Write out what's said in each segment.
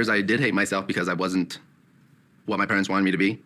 I did hate myself because I wasn't what my parents wanted me to be.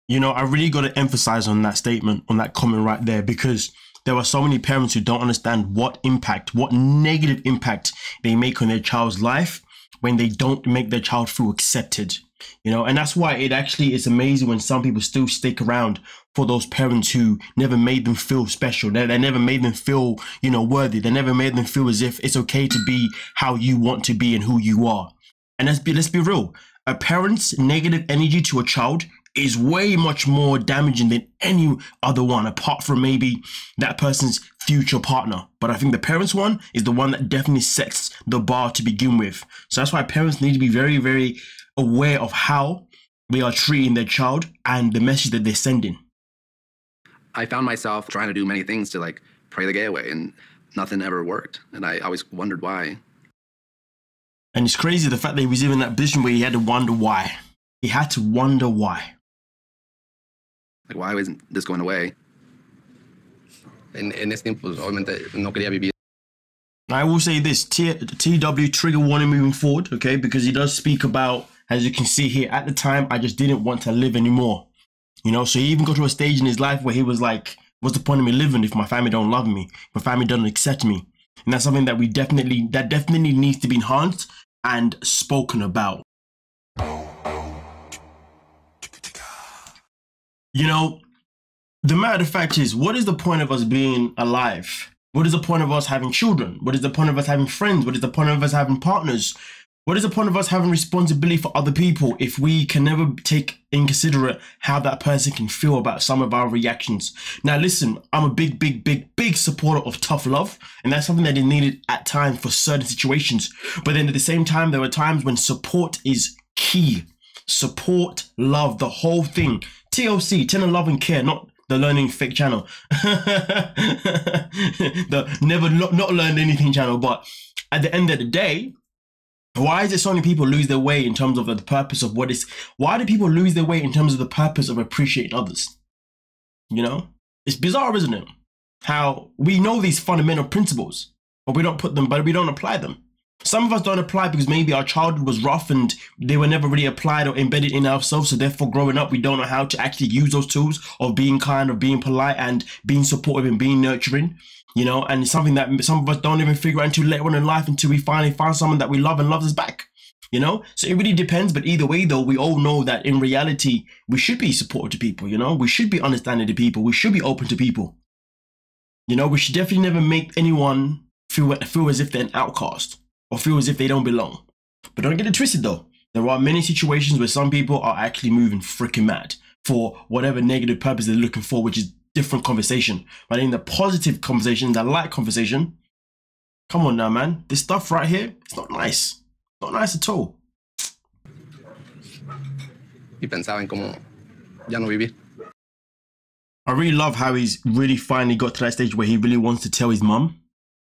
You know, I really got to emphasize on that statement, on that comment right there, because there are so many parents who don't understand what negative impact they make on their child's life when they don't make their child feel accepted. You know, and that's why it actually is amazing when some people still stick around for those parents who never made them feel special. They never made them feel, you know, worthy. They never made them feel as if it's okay to be how you want to be and who you are. And let's be real. A parent's negative energy to a child is way much more damaging than any other one, apart from maybe that person's future partner. But I think the parents one is the one that definitely sets the bar to begin with. So that's why parents need to be very, very aware of how they are treating their child and the message that they're sending. I found myself trying to do many things to like pray the gay away, and nothing ever worked. And I always wondered why. And it's crazy the fact that he was in that position where he had to wonder why. He had to wonder why. Like, why isn't this going away? En ese tiempo, obviamente, no quería vivir. I will say this, TW trigger warning moving forward, okay? Because he does speak about, as you can see here, at the time, I just didn't want to live anymore. You know, so he even got to a stage in his life where he was like, what's the point of me living if my family don't love me? If my family doesn't accept me? And that's something that definitely needs to be enhanced and spoken about. You know, the matter of fact is, what is the point of us being alive? What is the point of us having children? What is the point of us having friends? What is the point of us having partners? What is the point of us having responsibility for other people if we can never take in considerate how that person can feel about some of our reactions? Now, listen, I'm a big supporter of tough love, and that's something that is needed at times for certain situations. But then at the same time, there are times when support is key. Support, love, the whole thing. TLC, Tender Love and Care, not the Learning Fake channel. The Never Not Learned Anything channel. But at the end of the day, why is it so many people lose their way in terms of the purpose of what is... Why do people lose their way in terms of the purpose of appreciating others? You know? It's bizarre, isn't it? How we know these fundamental principles, but we don't apply them. Some of us don't apply because maybe our childhood was rough and they were never really applied or embedded in ourselves. So therefore, growing up, we don't know how to actually use those tools of being kind, of being polite, and being supportive and being nurturing. You know, and it's something that some of us don't even figure out until later on in life, until we finally find someone that we love and loves us back. You know, so it really depends. But either way, though, we all know that in reality, we should be supportive to people. You know, we should be understanding to people. We should be open to people. You know, we should definitely never make anyone feel as if they're an outcast or feel as if they don't belong. But don't get it twisted, though. There are many situations where some people are actually moving freaking mad for whatever negative purpose they're looking for, which is different conversation. But in the positive conversation, that light conversation, come on now, man. This stuff right here, it's not nice. Not nice at all. Y pensaba en cómo ya no vivir. I really love how he's really finally got to that stage where he really wants to tell his mum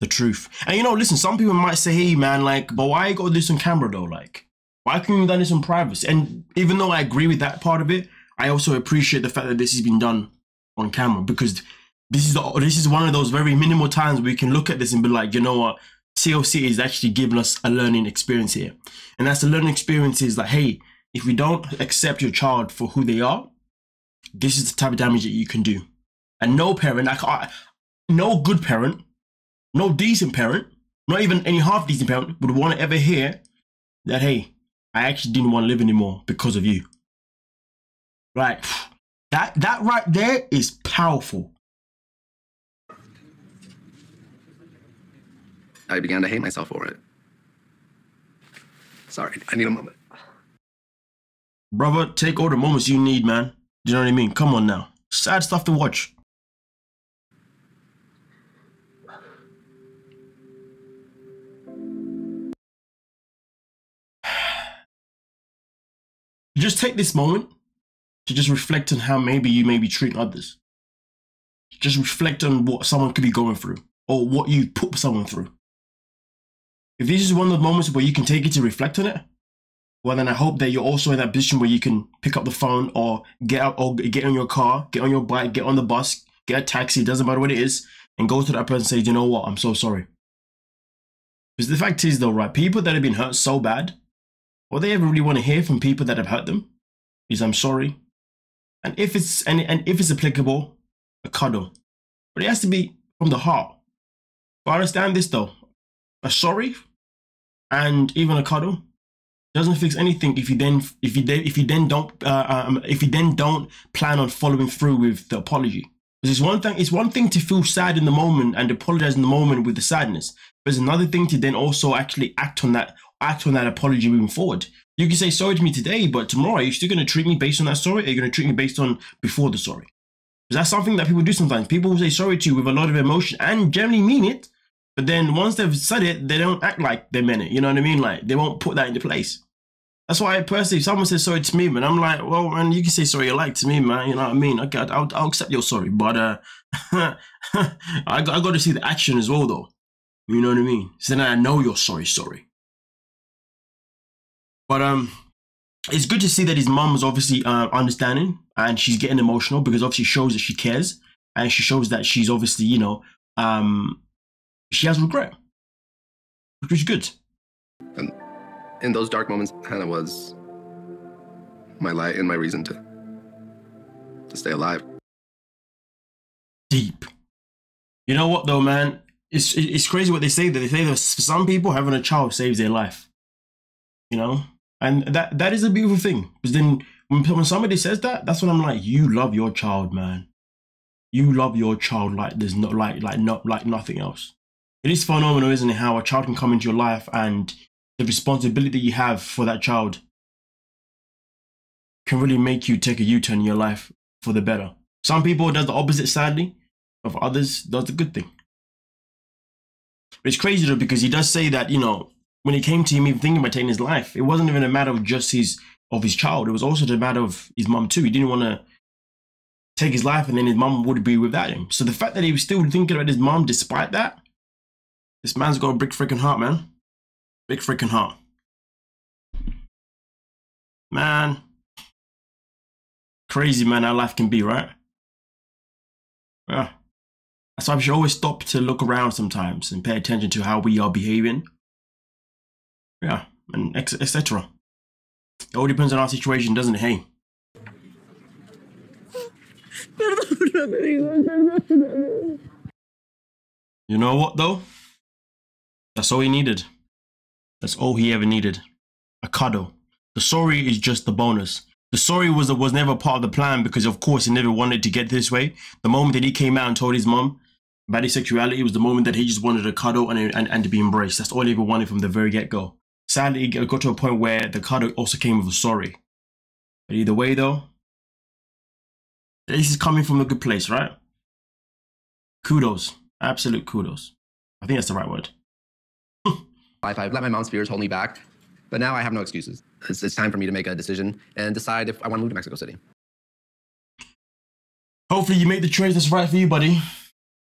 the truth. And you know, listen, some people might say, hey man, like, but why you gotta do this on camera though? Like, why couldn't you done this in privacy? And even though I agree with that part of it, I also appreciate the fact that this has been done on camera, because this is one of those very minimal times where we can look at this and be like, you know what, TLC is actually giving us a learning experience here. And that's the learning experience is like, hey, if we don't accept your child for who they are, this is the type of damage that you can do. And no parent, no good parent, no decent parent, not even any half decent parent would want to ever hear that, hey, I actually didn't want to live anymore because of you. Right. That right there is powerful. I began to hate myself for it. Sorry, I need a moment. Brother, take all the moments you need, man. Do you know what I mean? Come on now. Sad stuff to watch. Just take this moment to just reflect on how maybe you may be treating others. Just reflect on what someone could be going through or what you put someone through. If this is one of the moments where you can take it to reflect on it, well, then I hope that you're also in that position where you can pick up the phone or get out or get on your car, get on your bike, get on the bus, get a taxi, it doesn't matter what it is, and go to that person and say, you know what, I'm so sorry. Because the fact is though, right, people that have been hurt so bad, all they ever really want to hear from people that have hurt them is "I'm sorry," and if it's applicable, a cuddle. But it has to be from the heart. But I understand this though: a sorry and even a cuddle doesn't fix anything if you then don't plan on following through with the apology. Because it's one thing to feel sad in the moment and apologize in the moment with the sadness. But it's another thing to then also actually act on that apology moving forward. You can say sorry to me today, but tomorrow, are you still going to treat me based on that sorry? Or are you going to treat me based on before the sorry? Because that's something that people do sometimes. People will say sorry to you with a lot of emotion and generally mean it. But then once they've said it, they don't act like they meant it. You know what I mean? Like, they won't put that into place. That's why personally, if someone says sorry to me, man, I'm like, well, man, you can say sorry you like to me, man. You know what I mean? Okay, I'll accept your sorry, but I got to see the action as well, though. You know what I mean? So then I know you're sorry. But it's good to see that his mum is obviously understanding and she's getting emotional because obviously shows that she cares and she shows that she's obviously, you know, she has regret, which is good. And in those dark moments, Hannah was my light and my reason to stay alive. Deep. You know what though, man? It's crazy what they say. That they say that for some people, having a child saves their life. You know, and that is a beautiful thing. Because then when somebody says that, that's when I'm like, you love your child, man. You love your child like there's not like nothing else. It is phenomenal, isn't it? How a child can come into your life and the responsibility that you have for that child can really make you take a U-turn in your life for the better. Some people does the opposite, sadly, but for others does the good thing. But it's crazy though, because he does say that, you know, when it came to him even thinking about taking his life, it wasn't even a matter of just his child. It was also the matter of his mum too. He didn't want to take his life and then his mum would be without him. So the fact that he was still thinking about his mum despite that, this man's got a big freaking heart, man. Big freaking heart. Man. Crazy, man, how life can be, right? Yeah. That's why we should always stop to look around sometimes and pay attention to how we are behaving. Yeah, and etc. It all depends on our situation, doesn't it? Hey. You know what, though? That's all he needed. That's all he ever needed. A cuddle. The sorry is just the bonus. The sorry was never part of the plan because, of course, he never wanted to get this way. The moment that he came out and told his mum about his sexuality was the moment that he just wanted a cuddle and to be embraced. That's all he ever wanted from the very get-go. Sadly, it got to a point where the cuddle also came with a sorry. But either way, though, this is coming from a good place, right? Kudos. Absolute kudos. I think that's the right word. I've let my mom's fears hold me back, but now I have no excuses. It's time for me to make a decision and decide if I want to move to Mexico City. Hopefully you make the choice that's right for you, buddy.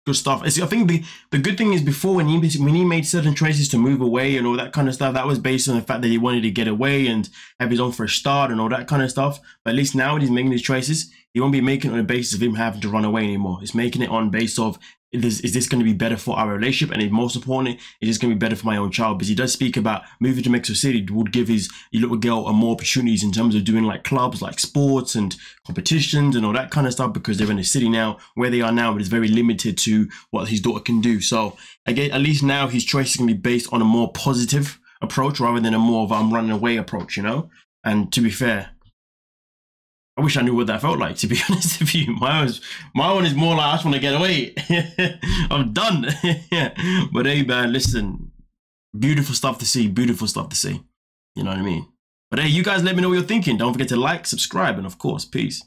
Good stuff. I think the good thing is before when he made certain choices to move away and all that kind of stuff, that was based on the fact that he wanted to get away and have his own fresh start and all that kind of stuff. But at least now when he's making these choices, he won't be making it on the basis of him having to run away anymore. He's making it on base of, is this going to be better for our relationship? And most importantly, is this going to be better for my own child? Because he does speak about moving to Mexico City would give his little girl more opportunities in terms of doing like clubs, like sports and competitions and all that kind of stuff, because they're in a city now where they are now, but it's very limited to what his daughter can do. So again, at least now his choice is going to be based on a more positive approach rather than a more of I'm running away approach, you know? And to be fair, I wish I knew what that felt like, to be honest with you. My one is more like, I just want to get away. I'm done. But hey, man, listen, beautiful stuff to see, beautiful stuff to see. You know what I mean? But hey, you guys let me know what you're thinking. Don't forget to like, subscribe, and of course, peace.